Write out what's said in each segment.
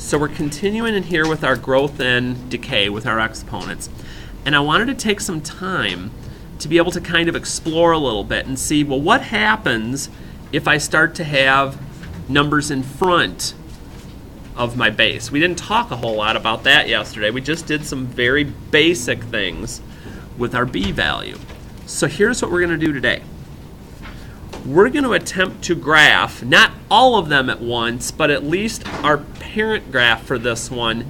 So we're continuing in here with our growth and decay with our exponents. And I wanted to take some time to be able to kind of explore a little bit and see, well, what happens if I start to have numbers in front of my base? We didn't talk a whole lot about that yesterday. We just did some very basic things with our b value. So here's what we're going to do today. We're going to attempt to graph, not all of them at once, but at least our parent graph for this one,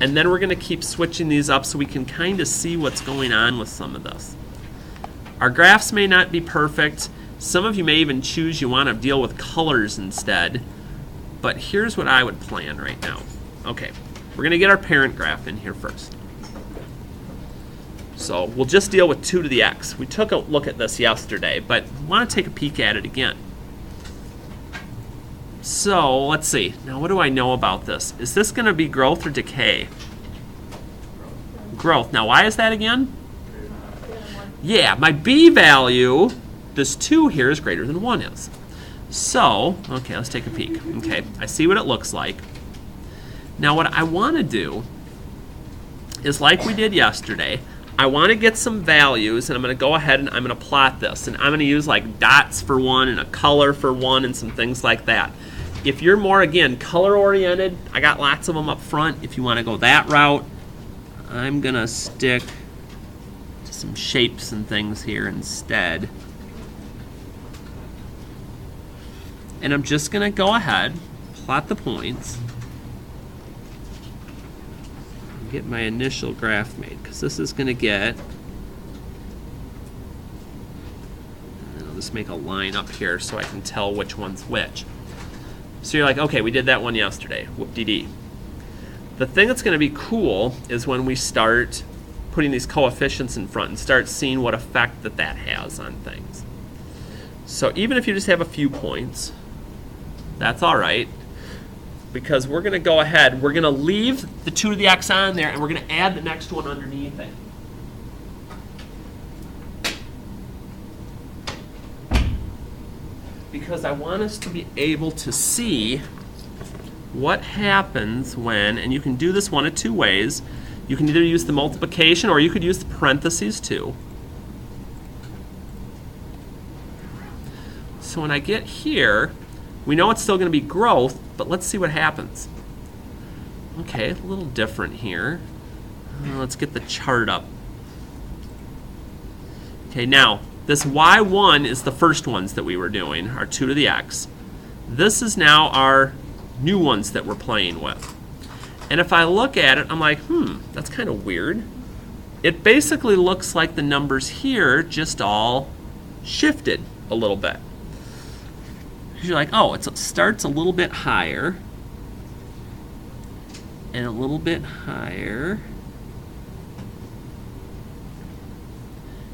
and then we're going to keep switching these up so we can kind of see what's going on with some of this. Our graphs may not be perfect. Some of you may even choose you want to deal with colors instead, but here's what I would plan right now. Okay, we're going to get our parent graph in here first. So we'll just deal with 2 to the x. We took a look at this yesterday, but want to take a peek at it again. So let's see. Now what do I know about this? Is this going to be growth or decay? Growth. Now why is that again? Yeah, my b value, this 2 here, is greater than 1 is. So, okay, let's take a peek. Okay, I see what it looks like. Now what I want to do is, like we did yesterday, I want to get some values, and I'm going to go ahead and I'm going to plot this. And I'm going to use like dots for 1 and a color for 1 and some things like that. If you're more, again, color-oriented, I got lots of them up front. If you want to go that route, I'm going to stick to some shapes and things here instead. And I'm just going to go ahead, plot the points, and get my initial graph made, because this is going to get, and I'll just make a line up here so I can tell which one's which. So you're like, okay, we did that one yesterday, whoop-de-dee. The thing that's going to be cool is when we start putting these coefficients in front and start seeing what effect that has on things. So even if you just have a few points, that's all right, because we're going to go ahead, we're going to leave the 2 to the x on there, and we're going to add the next one underneath it. Because I want us to be able to see what happens when, and you can do this one of 2 ways. You can either use the multiplication or you could use the parentheses too. So when I get here, we know it's still going to be growth, but let's see what happens. Okay, a little different here. Let's get the chart up. Okay, now this y1 is the first ones that we were doing, our 2 to the x. This is now our new ones that we're playing with. And if I look at it, I'm like, that's kind of weird. It basically looks like the numbers here just all shifted a little bit. You're like, oh, it starts a little bit higher and a little bit higher.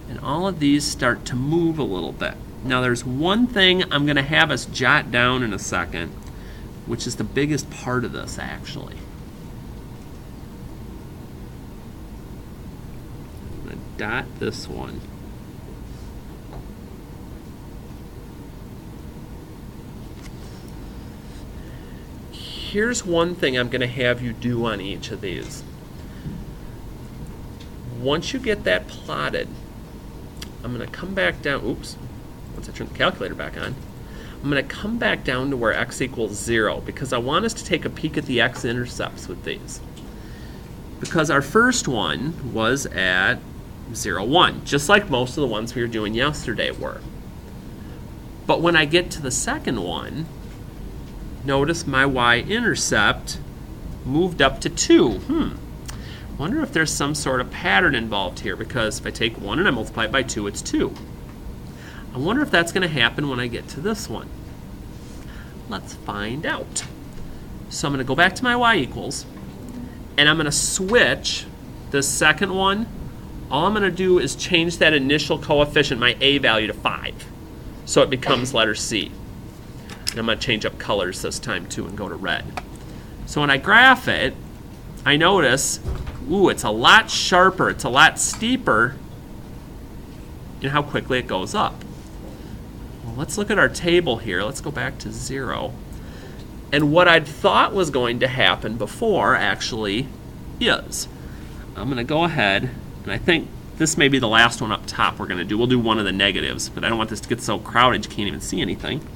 And all of these start to move a little bit. Now there's one thing I'm going to have us jot down in a second, which is the biggest part of this actually. I'm going to dot this one. Here's one thing I'm going to have you do on each of these. Once you get that plotted, I'm going to come back down, oops, once I turn the calculator back on, I'm going to come back down to where x equals 0, because I want us to take a peek at the x-intercepts with these. Because our first one was at 0, 1, just like most of the ones we were doing yesterday were. But when I get to the second one, notice my y-intercept moved up to 2. Wonder if there's some sort of pattern involved here, because if I take 1 and I multiply it by 2, it's 2. I wonder if that's going to happen when I get to this one. Let's find out. So I'm going to go back to my y equals, and I'm going to switch the second one. All I'm going to do is change that initial coefficient, my a value, to 5. So it becomes letter C. And I'm going to change up colors this time too and go to red. So when I graph it, I notice, ooh, it's a lot sharper, it's a lot steeper in how quickly it goes up. Well, let's look at our table here. Let's go back to 0. And what I'd thought was going to happen before actually is. I'm going to go ahead, and I think this may be the last one up top we're going to do. We'll do one of the negatives, but I don't want this to get so crowded you can't even see anything.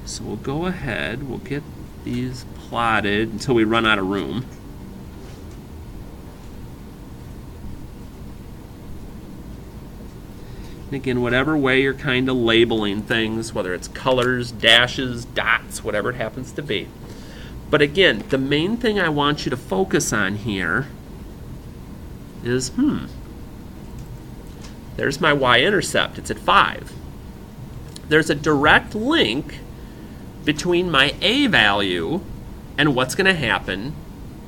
So we'll go ahead, we'll get these plotted until we run out of room. And again, whatever way you're kind of labeling things, whether it's colors, dashes, dots, whatever it happens to be. But again, the main thing I want you to focus on here is, there's my y-intercept. It's at 5. There's a direct link between my a value and what's going to happen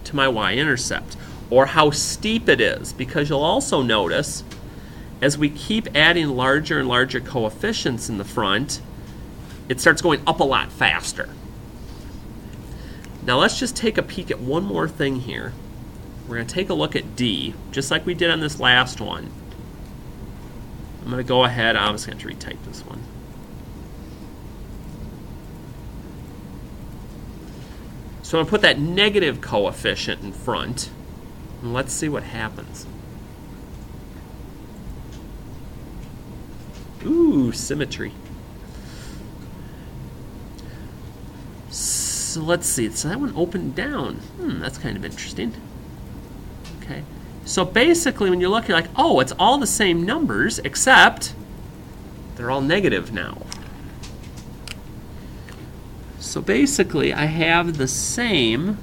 to my y-intercept, or how steep it is, because you'll also notice as we keep adding larger and larger coefficients in the front, it starts going up a lot faster. Now let's just take a peek at one more thing here. We're going to take a look at D, just like we did on this last one. I'm going to go ahead, I'm just going to retype this one. So I'm going to put that negative coefficient in front, and let's see what happens. Ooh, symmetry. So let's see, so that one opened down. That's kind of interesting. Okay, so basically when you look, you're like, oh, it's all the same numbers, except they're all negative now. So basically I have the same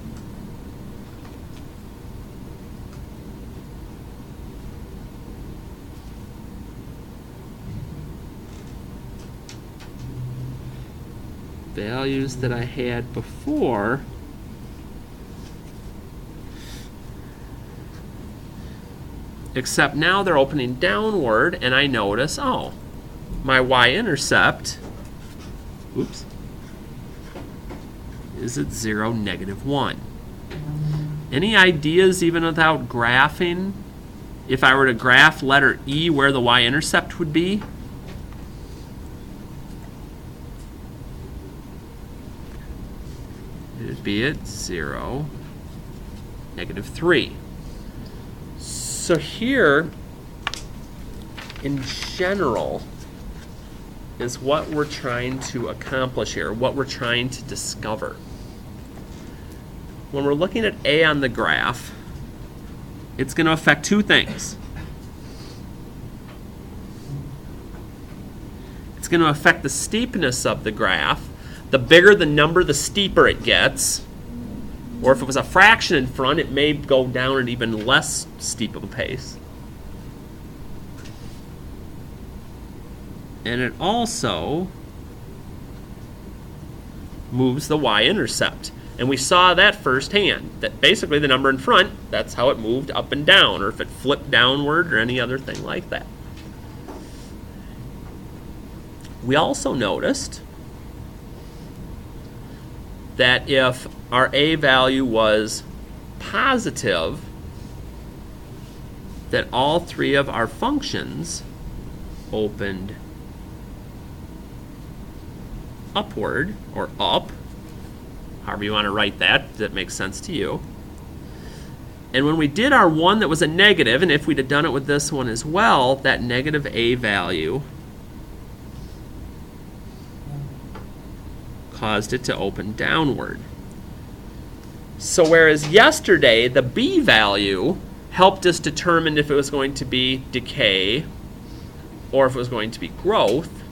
values that I had before, except now they're opening downward, and I notice, oh, my y-intercept, oops, is at 0, -1. Any ideas, even without graphing, if I were to graph letter E, where the y-intercept would be? It would be at 0, -3. So here, in general, is what we're trying to accomplish here, what we're trying to discover. When we're looking at A on the graph, it's going to affect two things. It's going to affect the steepness of the graph. The bigger the number, the steeper it gets. Or if it was a fraction in front, it may go down at even less steep of a pace. And it also moves the y-intercept. And we saw that firsthand, that basically the number in front, that's how it moved up and down, or if it flipped downward or any other thing like that. We also noticed that if our a value was positive, that all three of our functions opened upward, or up, however you want to write that, that makes sense to you. And when we did our one that was a negative, and if we'd have done it with this one as well, that negative a value caused it to open downward. So whereas yesterday the b value helped us determine if it was going to be decay or if it was going to be growth,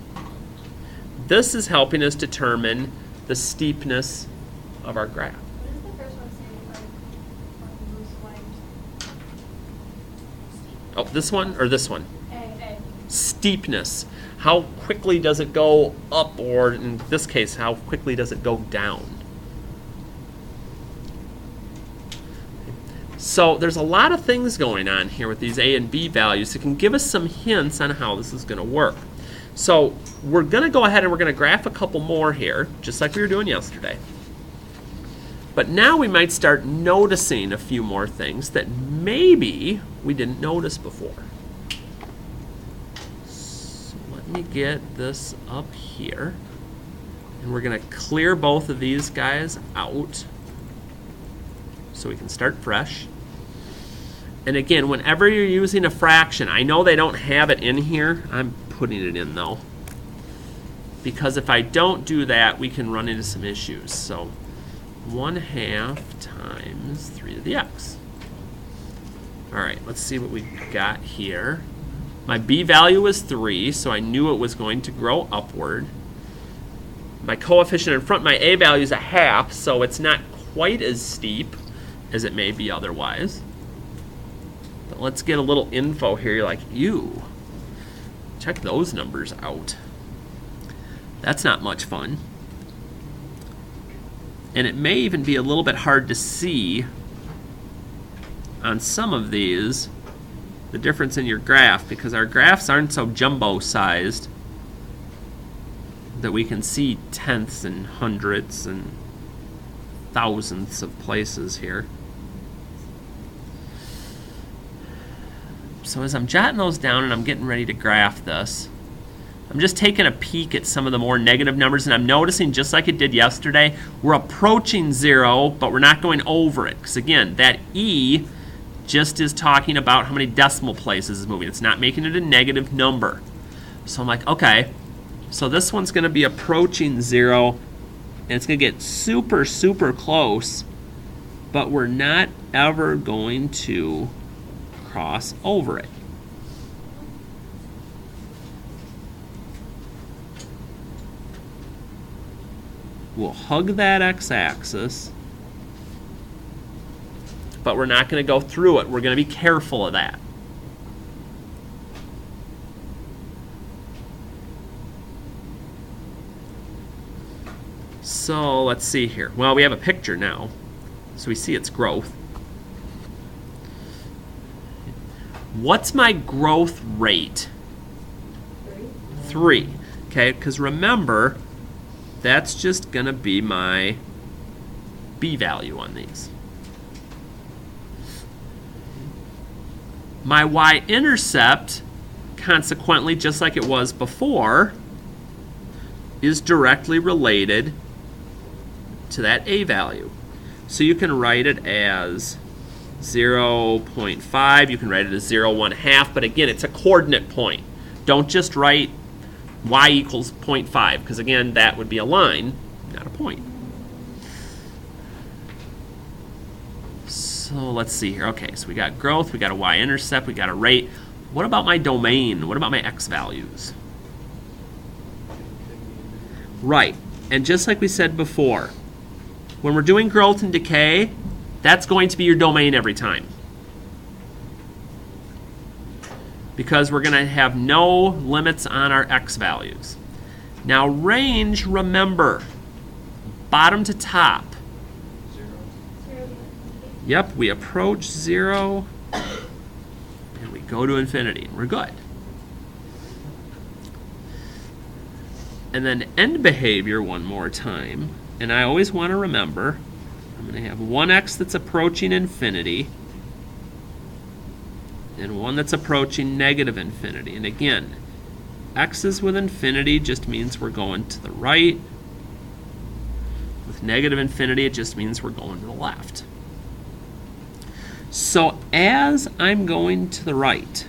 this is helping us determine the steepness of our graph. What does the first one say, like moves Oh, this one or this one? A. Steepness. How quickly does it go up, or in this case, how quickly does it go down? So there's a lot of things going on here with these a and b values that can give us some hints on how this is going to work. So we're going to go ahead and we're going to graph a couple more here, just like we were doing yesterday. But now we might start noticing a few more things that maybe we didn't notice before. So let me get this up here. And we're going to clear both of these guys out so we can start fresh. And again, whenever you're using a fraction, I know they don't have it in here. I'm putting it in though. Because if I don't do that, we can run into some issues. So 1/2 times 3 to the x. All right, let's see what we got here. My b value was 3, so I knew it was going to grow upward. My coefficient in front, my a value is 1/2, so it's not quite as steep as it may be otherwise. But let's get a little info here. You're like, ew, check those numbers out. That's not much fun. And it may even be a little bit hard to see on some of these the difference in your graph, because our graphs aren't so jumbo-sized that we can see tenths and hundredths and thousandths of places here. So as I'm jotting those down and I'm getting ready to graph this, I'm just taking a peek at some of the more negative numbers, and I'm noticing, just like it did yesterday, we're approaching 0, but we're not going over it. Because again, that e just is talking about how many decimal places is moving. It's not making it a negative number. So I'm like, okay, so this one's going to be approaching 0, and it's going to get super, super close, but we're not ever going to cross over it. We'll hug that x-axis, but we're not going to go through it. We're going to be careful of that. So let's see here. Well, we have a picture now, so we see its growth. What's my growth rate? 3. Okay, because remember, that's just going to be my b value on these. My y-intercept, consequently, just like it was before, is directly related to that a value. So you can write it as 0.5, you can write it as 0, 1/2, but again, it's a coordinate point. Don't just write y equals 0.5, because again, that would be a line, not a point. So let's see here. Okay, so we got growth, we got a y-intercept, we got a rate. What about my domain? What about my x values? Right, and just like we said before, when we're doing growth and decay, that's going to be your domain every time. Because we're going to have no limits on our x values. Now range, remember, bottom to top. 0 to infinity. Yep, we approach 0 and we go to infinity. We're good. And then end behavior one more time. And I always want to remember, I'm going to have one x that's approaching infinity and one that's approaching negative infinity. And again, x's with infinity just means we're going to the right. With negative infinity, it just means we're going to the left. So as I'm going to the right,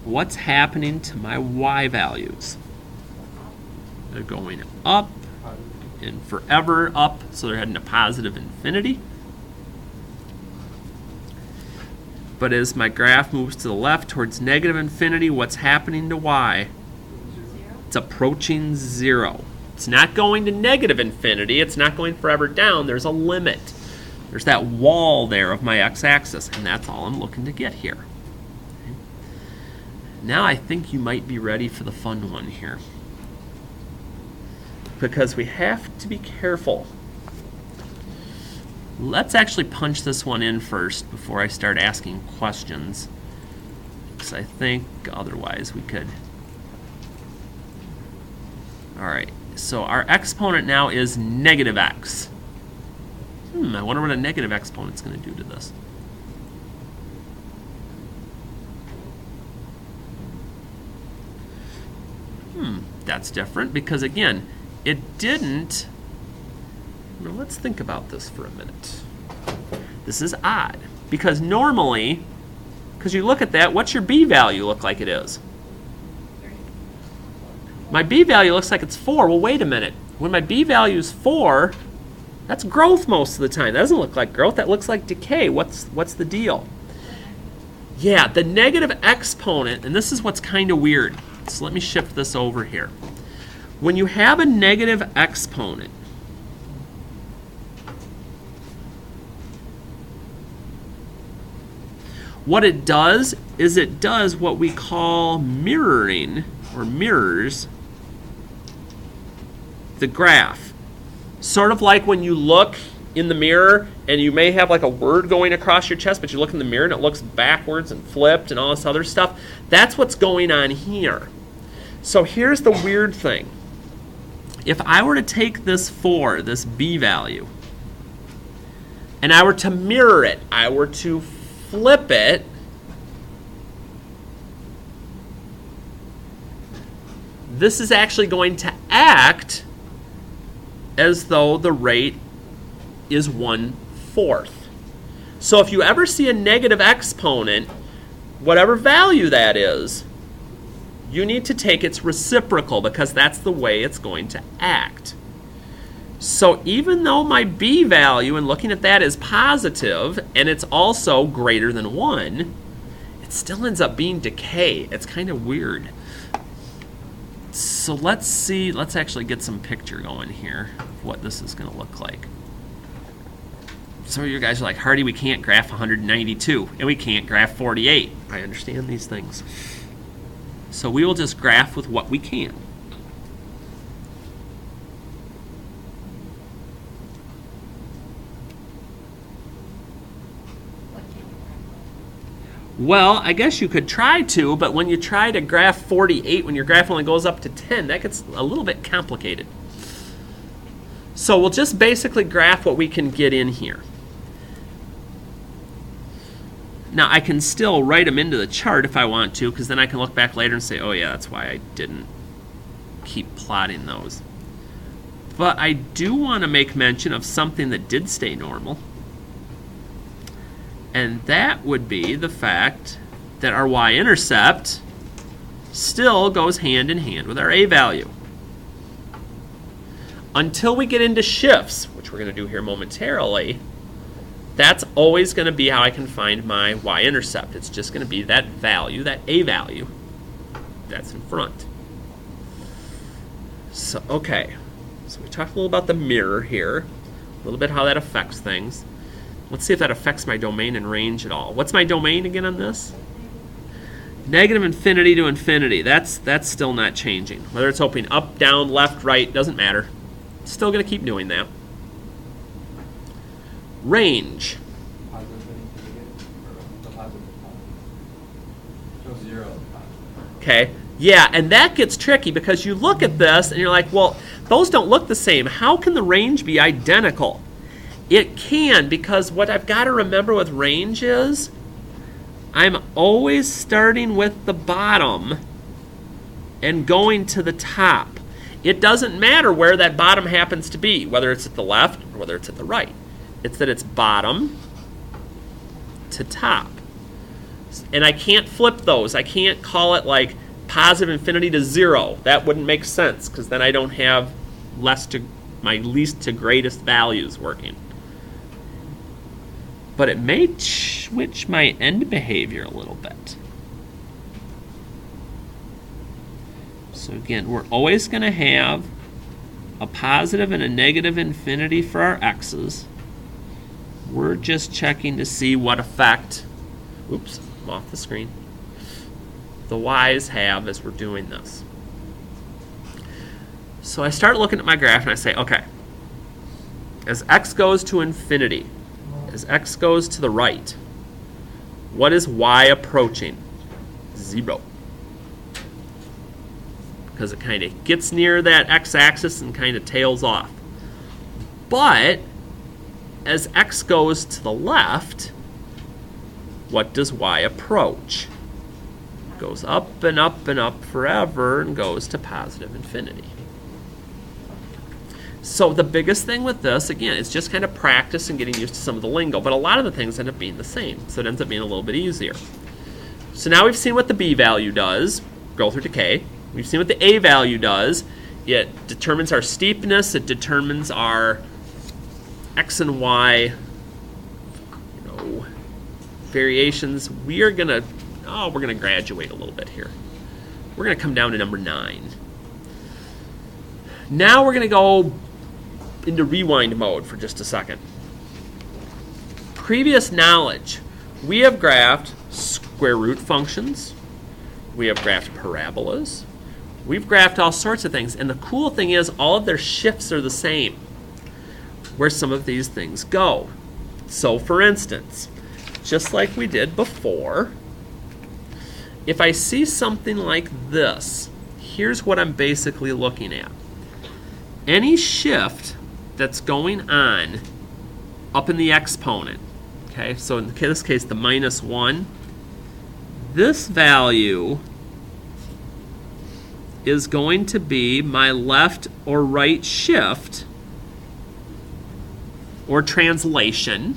what's happening to my y values? They're going up and forever up, so they're heading to positive infinity. But as my graph moves to the left towards negative infinity, what's happening to y? 0. It's approaching 0. It's not going to negative infinity. It's not going forever down. There's a limit. There's that wall there of my x-axis, and that's all I'm looking to get here. Okay. Now I think you might be ready for the fun one here, because we have to be careful. Let's actually punch this one in first before I start asking questions, because I think otherwise we could. All right, so our exponent now is negative x. I wonder what a negative exponent's going to do to this. That's different because, again, it didn't. Now, let's think about this for a minute. This is odd because normally, because you look at that, what's your B value look like it is? My B value looks like it's 4. Well, wait a minute. When my B value is 4, that's growth most of the time. That doesn't look like growth. That looks like decay. What's the deal? Yeah, the negative exponent, and this is what's kind of weird. So let me shift this over here. When you have a negative exponent, what it does is it does what we call mirroring, or mirrors the graph. Sort of like when you look in the mirror and you may have like a word going across your chest, but you look in the mirror and it looks backwards and flipped and all this other stuff. That's what's going on here. So here's the weird thing. If I were to take this 4, this B value, and I were to mirror it, I were to flip it, this is actually going to act as though the rate is 1/4. So if you ever see a negative exponent, whatever value that is, you need to take its reciprocal because that's the way it's going to act. So even though my B value, and looking at that, is positive, and it's also greater than 1, it still ends up being decay. It's kind of weird. So let's see, let's actually get some picture going here of what this is going to look like. Some of you guys are like, Hardy, we can't graph 192, and we can't graph 48. I understand these things. So we will just graph with what we can. Well, I guess you could try to, but when you try to graph 48, when your graph only goes up to 10, that gets a little bit complicated. So we'll just basically graph what we can get in here. Now, I can still write them into the chart if I want to, because then I can look back later and say, oh yeah, that's why I didn't keep plotting those. But I do want to make mention of something that did stay normal. And that would be the fact that our y-intercept still goes hand in hand with our a value. Until we get into shifts, which we're going to do here momentarily, that's always going to be how I can find my y-intercept. It's just going to be that value, that a value, that's in front. So, okay. So we talked a little about the mirror here, a little bit how that affects things. Let's see if that affects my domain and range at all. What's my domain again on this? Negative infinity to infinity. That's still not changing. Whether it's opening up, down, left, right, doesn't matter. Still going to keep doing that. Range. Okay. Yeah, and that gets tricky because you look at this and you're like, well, those don't look the same. How can the range be identical? It can, because what I've got to remember with range is I'm always starting with the bottom and going to the top. It doesn't matter where that bottom happens to be, whether it's at the left or whether it's at the right. It's that it's bottom to top. And I can't flip those. I can't call it like positive infinity to 0. That wouldn't make sense because then I don't have my least to greatest values working. But it may switch my end behavior a little bit. So again, we're always going to have a positive and a negative infinity for our x's. We're just checking to see what effect, oops, I'm off the screen, the y's have as we're doing this. So I start looking at my graph and I say, okay, as x goes to infinity, as x goes to the right, what is y approaching? 0. Because it kind of gets near that x-axis and kind of tails off. But as x goes to the left, what does y approach? goes up and up and up forever and goes to positive infinity. So the biggest thing with this, again, is just kind of practice and getting used to some of the lingo, but a lot of the things end up being the same, so it ends up being a little bit easier. So now we've seen what the B value does, growth or decay. We've seen what the A value does. It determines our steepness, it determines our X and Y, variations. We're gonna graduate a little bit here. We're gonna come down to number 9. Now we're gonna go into rewind mode for just a second. Previous knowledge. We have graphed square root functions. We have graphed parabolas. We've graphed all sorts of things. And the cool thing is all of their shifts are the same where some of these things go. So for instance, just like we did before, if I see something like this, here's what I'm basically looking at. Any shift that's going on up in the exponent, okay, so in this case the -1, this value is going to be my left or right shift or translation,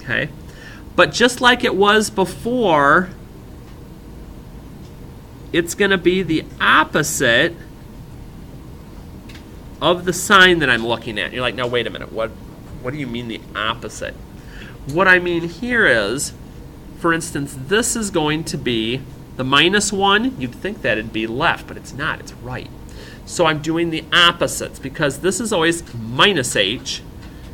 okay? But just like it was before, it's going to be the opposite of the sign that I'm looking at. You're like, now wait a minute, what do you mean the opposite? What I mean here is, for instance, this is going to be the -1. You'd think that it'd be left, but it's not, it's right. So I'm doing the opposites because this is always -h,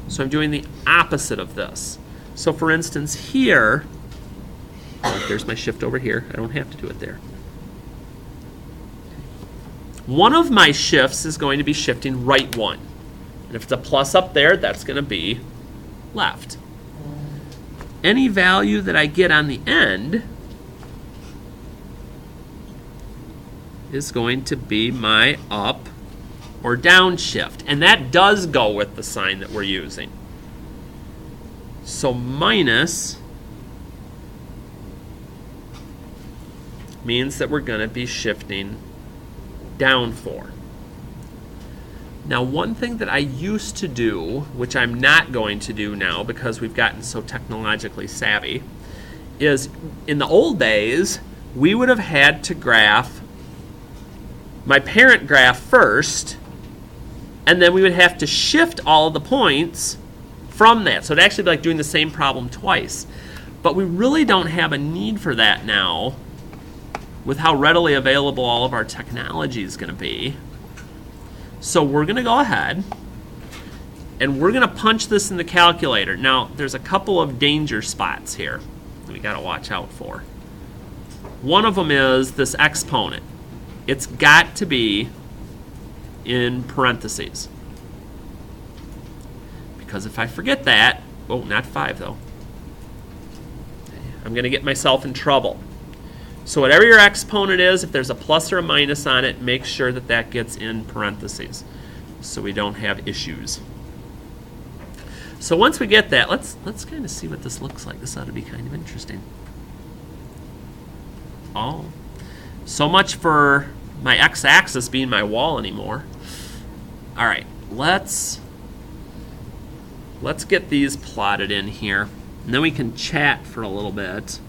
so I'm doing the opposite of this. So for instance here, there's my shift over here. I don't have to do it there. One of my shifts is going to be shifting right 1. And if it's a plus up there, that's going to be left. Any value that I get on the end is going to be my up or down shift. And that does go with the sign that we're using. So minus means that we're going to be shifting down 4. Now one thing that I used to do, which I'm not going to do now because we've gotten so technologically savvy, is in the old days we would have had to graph my parent graph first, and then we would have to shift all of the points from that. So it'd actually be like doing the same problem twice. But we really don't have a need for that now with how readily available all of our technology is going to be. So we're going to go ahead and we're going to punch this in the calculator. Now, there's a couple of danger spots here that we got to watch out for. One of them is this exponent. It's got to be in parentheses. Because if I forget that, oh, not 5 though, I'm going to get myself in trouble. So whatever your exponent is, if there's a plus or a minus on it, make sure that that gets in parentheses so we don't have issues. So once we get that, let's kind of see what this looks like. This ought to be kind of interesting. Oh, so much for my x-axis being my wall anymore. All right, let's get these plotted in here, and then we can chat for a little bit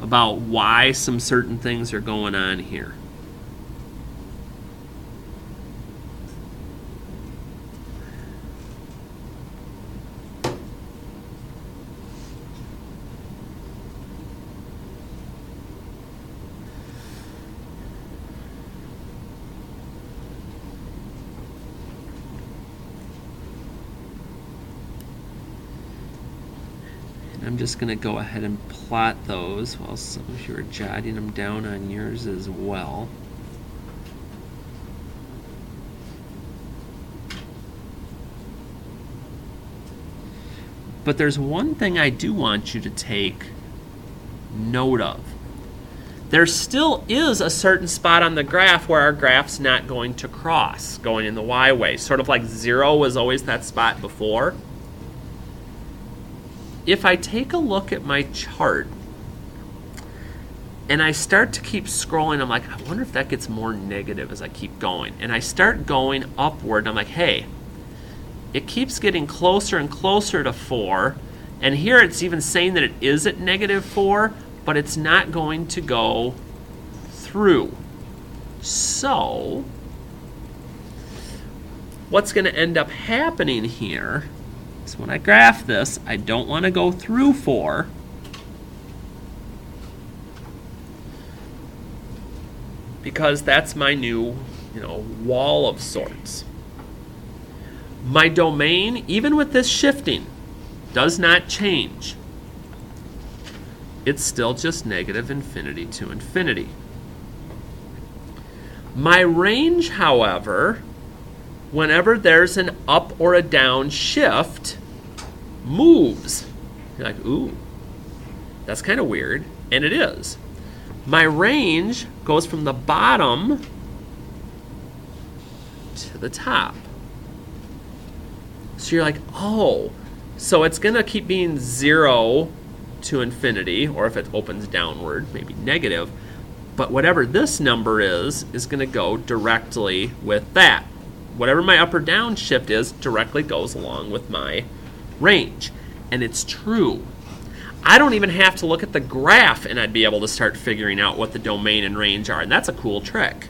about why some certain things are going on here. I'm just going to go ahead and plot those while some of you are jotting them down on yours as well. But there's one thing I do want you to take note of. There still is a certain spot on the graph where our graph's not going to cross, going in the y way. Sort of like 0 was always that spot before. If I take a look at my chart, And I start to keep scrolling. I'm like, I wonder if that gets more negative as I keep going. And I start going upward. And I'm like, hey, it keeps getting closer and closer to 4. And here it's even saying that it is at -4, but it's not going to go through. So what's going to end up happening here is when I graph this, I don't want to go through 4. Because that's my new, wall of sorts. My domain, even with this shifting, does not change. It's still just -infinity to infinity. My range, however, whenever there's an up or a down shift, moves. You're like, ooh, that's kind of weird, and it is. My range goes from the bottom to the top. So you're like, oh, so it's going to keep being 0 to infinity, or if it opens downward, maybe negative. But whatever this number is going to go directly with that. Whatever my up or down shift is directly goes along with my range. And it's true. I don't even have to look at the graph and I'd be able to start figuring out what the domain and range are. And that's a cool trick.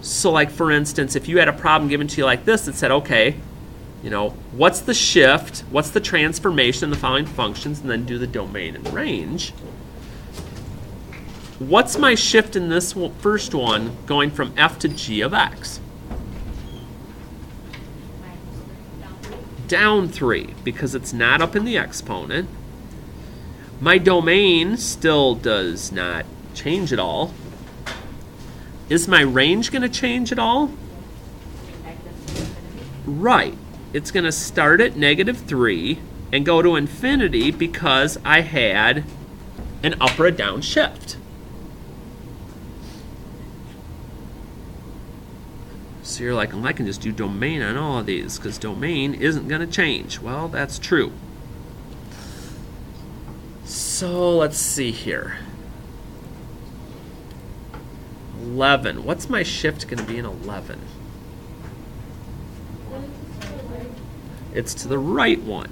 So like for instance, if you had a problem given to you like this that said, okay, what's the shift, what's the transformation in the following functions, and then do the domain and range. What's my shift in this first one going from f to g of x? Down 3, because it's not up in the exponent. My domain still does not change at all. Is my range going to change at all? Right. It's going to start at -3 and go to infinity because I had an up or a down shift. So you're like, well, I can just do domain on all of these because domain isn't going to change. Well, that's true. So let's see here. 11. What's my shift going to be in 11? It's to the right one.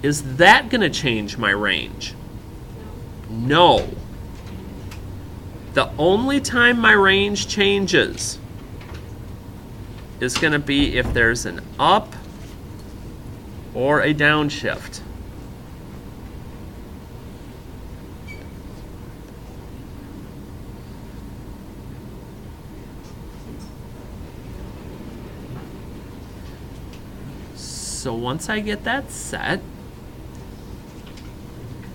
Is that going to change my range? No. The only time my range changes is going to be if there's an up or a downshift. So once I get that set,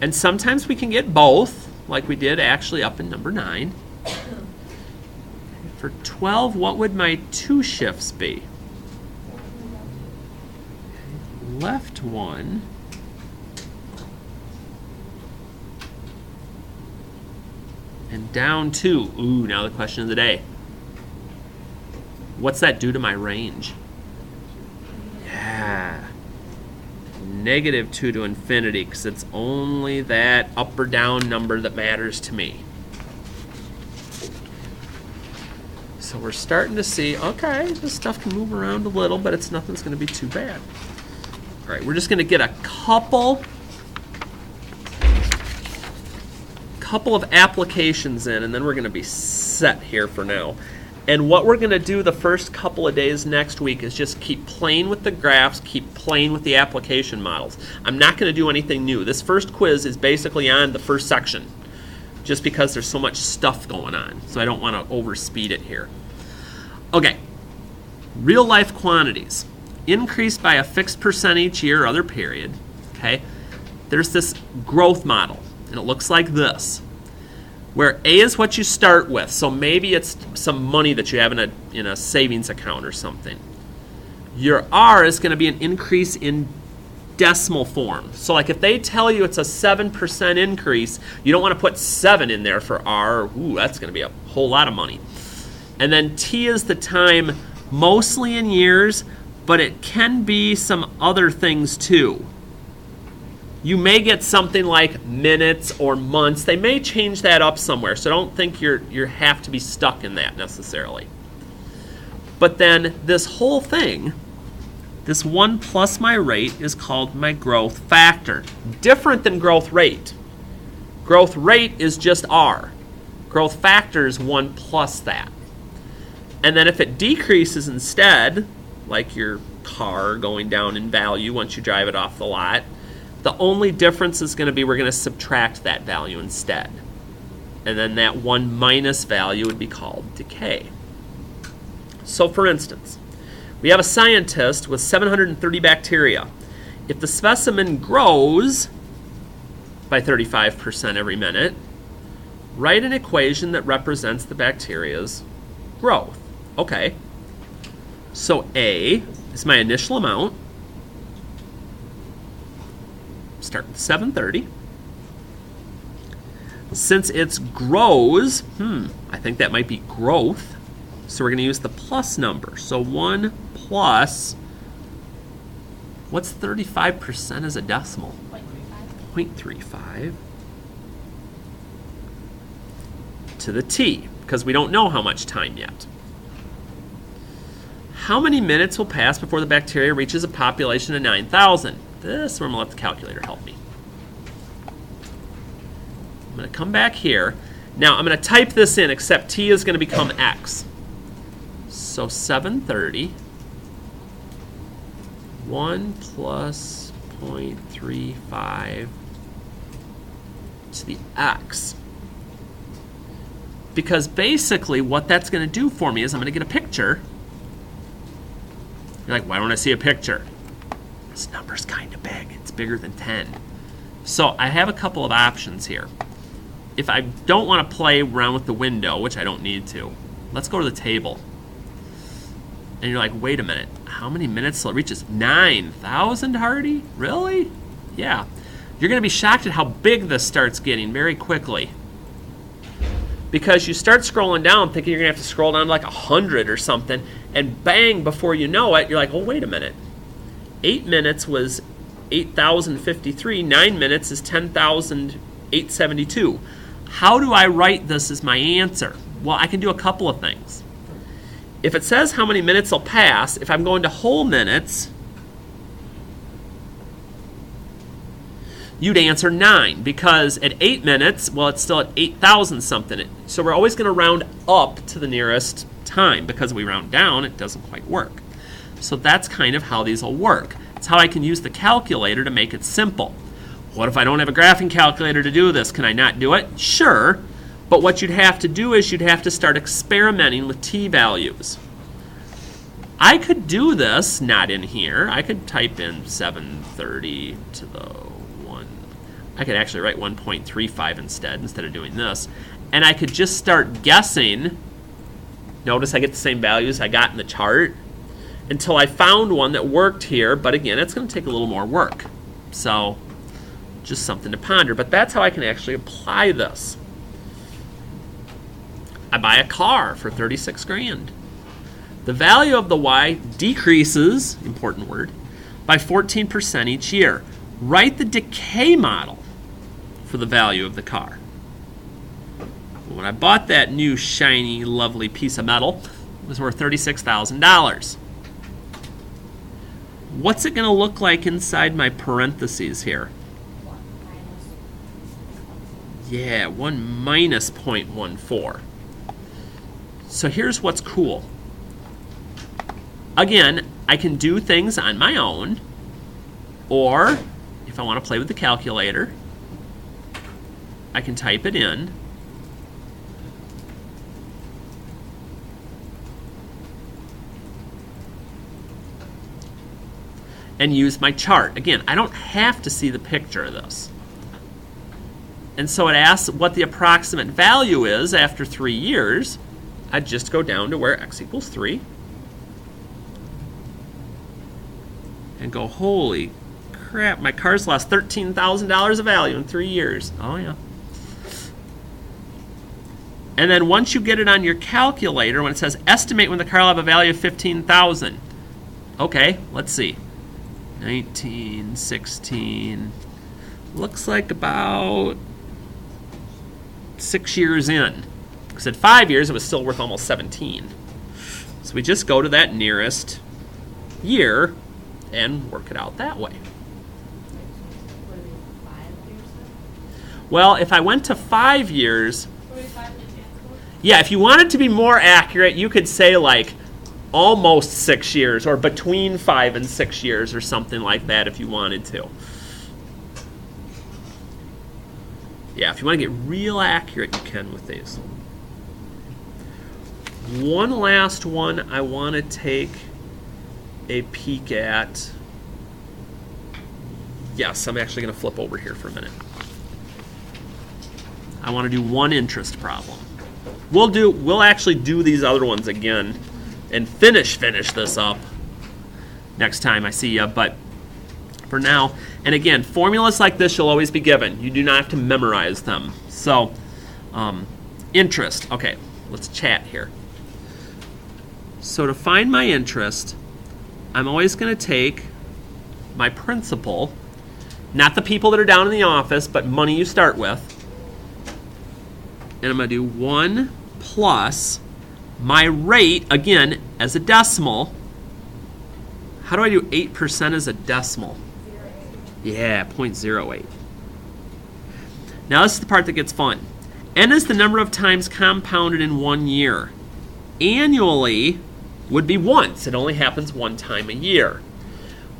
and sometimes we can get both, like we did actually up in number 9. For 12, what would my 2 shifts be? Left 1. And down 2. Ooh, now the question of the day. What's that do to my range? Yeah. -2 to infinity, because it's only that up or down number that matters to me. So we're starting to see, okay, this stuff can move around a little, but nothing's going to be too bad. All right, we're just going to get a couple of applications in, and then we're going to be set here for now. And what we're going to do the first couple of days next week is just keep playing with the graphs, keep playing with the application models. I'm not going to do anything new. This first quiz is basically on the first section, just because there's so much stuff going on. So I don't want to overspeed it here. Okay, real life quantities. Increased by a fixed percent each year or other period. Okay, there's this growth model, and it looks like this, where A is what you start with. So maybe it's some money that you have in a savings account or something. Your R is going to be an increase in decimal form. So like if they tell you it's a 7% increase, you don't want to put 7 in there for R. Ooh, that's going to be a whole lot of money. And then T is the time, mostly in years, but it can be some other things too. You may get something like minutes or months. They may change that up somewhere, so don't think you have to be stuck in that necessarily. But then this whole thing, this 1 plus my rate, is called my growth factor. Different than growth rate. Growth rate is just R. Growth factor is 1 plus that. And then if it decreases instead, like your car going down in value once you drive it off the lot, the only difference is going to be we're going to subtract that value instead. And then that 1 minus value would be called decay. So for instance, we have a scientist with 730 bacteria. If the specimen grows by 35% every minute, write an equation that represents the bacteria's growth. Okay. So A is my initial amount. Start with 730. Since it's grows, I think that might be growth. So we're going to use the plus number. So 1 plus, what's 35% as a decimal? 0.35 to the t, because we don't know how much time yet. How many minutes will pass before the bacteria reaches a population of 9,000? This is where I'm going to let the calculator help me. I'm going to come back here. Now I'm going to type this in, except t is going to become x. So 730, 1 plus 0.35 to the x. Because basically what that's going to do for me is I'm going to get a picture. You're like, why don't I see a picture? This number's kind of big. It's bigger than 10. So I have a couple of options here. If I don't want to play around with the window, which I don't need to, let's go to the table. And you're like, wait a minute. How many minutes till it reaches 9,000, Hardy? Really? Yeah. You're going to be shocked at how big this starts getting very quickly. Because you start scrolling down thinking you're going to have to scroll down to like 100 or something, and bang, before you know it, you're like, oh, wait a minute. 8 minutes was 8,053. 9 minutes is 10,872. How do I write this as my answer? Well, I can do a couple of things. If it says how many minutes will pass, if I'm going to whole minutes, you'd answer 9, because at 8 minutes, well, it's still at 8,000 something. So we're always going to round up to the nearest time. Because we round down, it doesn't quite work. So that's kind of how these will work. It's how I can use the calculator to make it simple. What if I don't have a graphing calculator to do this? Can I not do it? Sure. But what you'd have to do is you'd have to start experimenting with t values. I could do this, not in here. I could type in 730 to the 1. I could actually write 1.35 instead of doing this. And I could just start guessing. Notice I get the same values I got in the chart until I found one that worked here. But again, it's going to take a little more work. So just something to ponder. But that's how I can actually apply this. I buy a car for 36 grand. The value of the Y decreases, important word, by 14% each year. Write the decay model for the value of the car. When I bought that new shiny, lovely piece of metal, it was worth $36,000. What's it going to look like inside my parentheses here? Yeah, 1 minus 0.14. So here's what's cool. Again, I can do things on my own, or if I want to play with the calculator, I can type it in. And use my chart. Again, I don't have to see the picture of this. And so it asks what the approximate value is after 3 years. I'd just go down to where x equals 3 and go, holy crap, my car's lost $13,000 of value in 3 years. Oh, yeah. And then once you get it on your calculator, when it says estimate when the car will have a value of 15,000. Okay, let's see. 19, 16. looks like about 6 years in. Because at 5 years, it was still worth almost 17. So we just go to that nearest year and work it out that way. What are they, 5 years then? Well, if I went to 5 years, 45 in advance code? yeah, if you wanted to be more accurate, you could say like almost 6 years or between 5 and 6 years or something like that if you wanted to. Yeah, if you want to get real accurate, you can with these. One last one I want to take a peek at. Yes, I'm actually going to flip over here for a minute. I want to do one interest problem. We'll actually do these other ones again and finish this up next time I see you, but for now, and again, formulas like this you'll always be given. You do not have to memorize them. So, interest. Okay, let's chat here. So to find my interest, I'm always going to take my principal, not the people that are down in the office, but money you start with, and I'm going to do 1 plus my rate, again, as a decimal. How do I do 8% as a decimal? Yeah, 0.08. Now this is the part that gets fun. N is the number of times compounded in 1 year. Annually would be once. It only happens 1 time a year.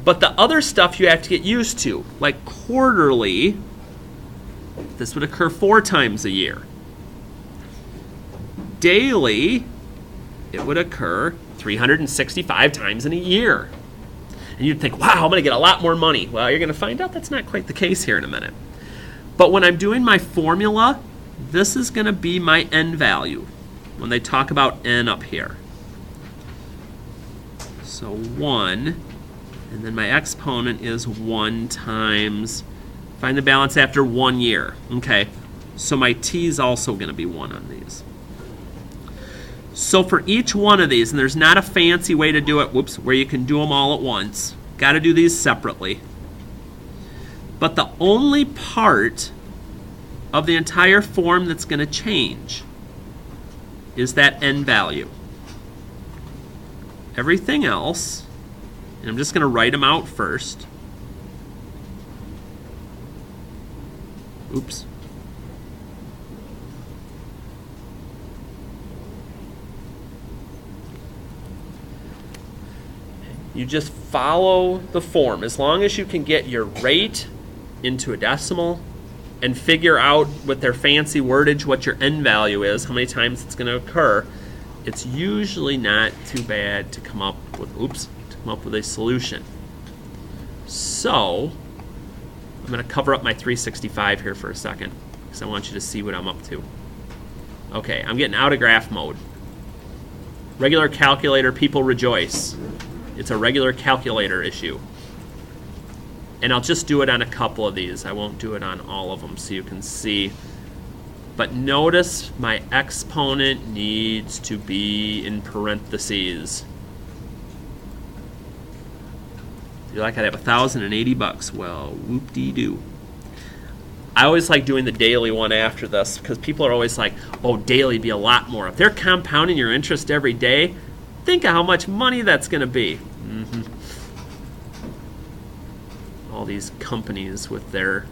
But the other stuff you have to get used to, like quarterly, this would occur 4 times a year. Daily, it would occur 365 times in a year. And you'd think, wow, I'm going to get a lot more money. Well, you're going to find out that's not quite the case here in a minute. But when I'm doing my formula, this is going to be my n value when they talk about n up here. So 1, and then my exponent is 1 times, find the balance after 1 year. Okay, so my t is also going to be 1 on these. So for each one of these, and there's not a fancy way to do it, where you can do them all at once. Got to do these separately. But the only part of the entire form that's going to change is that n value. Everything else, and I'm just going to write them out first. Oops. You just follow the form. As long as you can get your rate into a decimal and figure out with their fancy wordage what your n value is, how many times it's going to occur, it's usually not too bad to come up with a solution. So I'm going to cover up my 365 here for a second because I want you to see what I'm up to. Okay, I'm getting out of graph mode. Regular calculator, people rejoice. It's a regular calculator issue. And I'll just do it on a couple of these. I won't do it on all of them so you can see. But notice my exponent needs to be in parentheses. You're like, I'd have $1,080. Well, whoop-dee-doo. I always like doing the daily one after this because people are always like, oh, daily be a lot more. If they're compounding your interest every day, think of how much money that's going to be. All these companies with their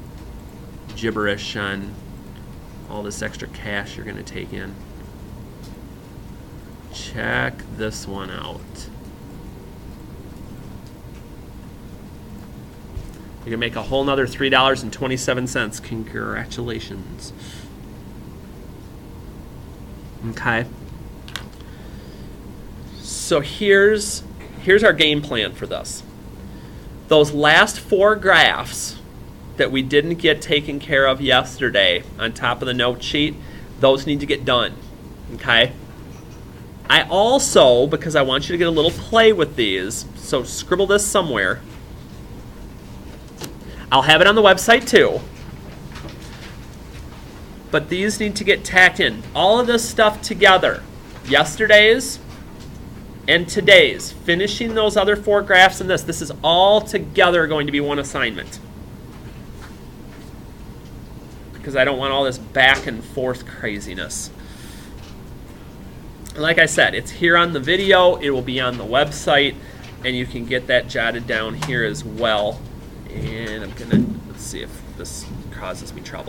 gibberish on all this extra cash you're going to take in. Check this one out. You can make a whole nother $3.27. Congratulations. Okay. So here's our game plan for this. Those last 4 graphs that we didn't get taken care of yesterday on top of the note sheet, those need to get done. Okay? I also, because I want you to get a little play with these, so scribble this somewhere. I'll have it on the website too. But these need to get tacked in. All of this stuff together. Yesterday's and today's. Finishing those other 4 graphs and this. This is all together going to be one assignment. because I don't want all this back and forth craziness. Like I said, it's here on the video, it will be on the website, and you can get that jotted down here as well. And I'm gonna, let's see if this causes me trouble.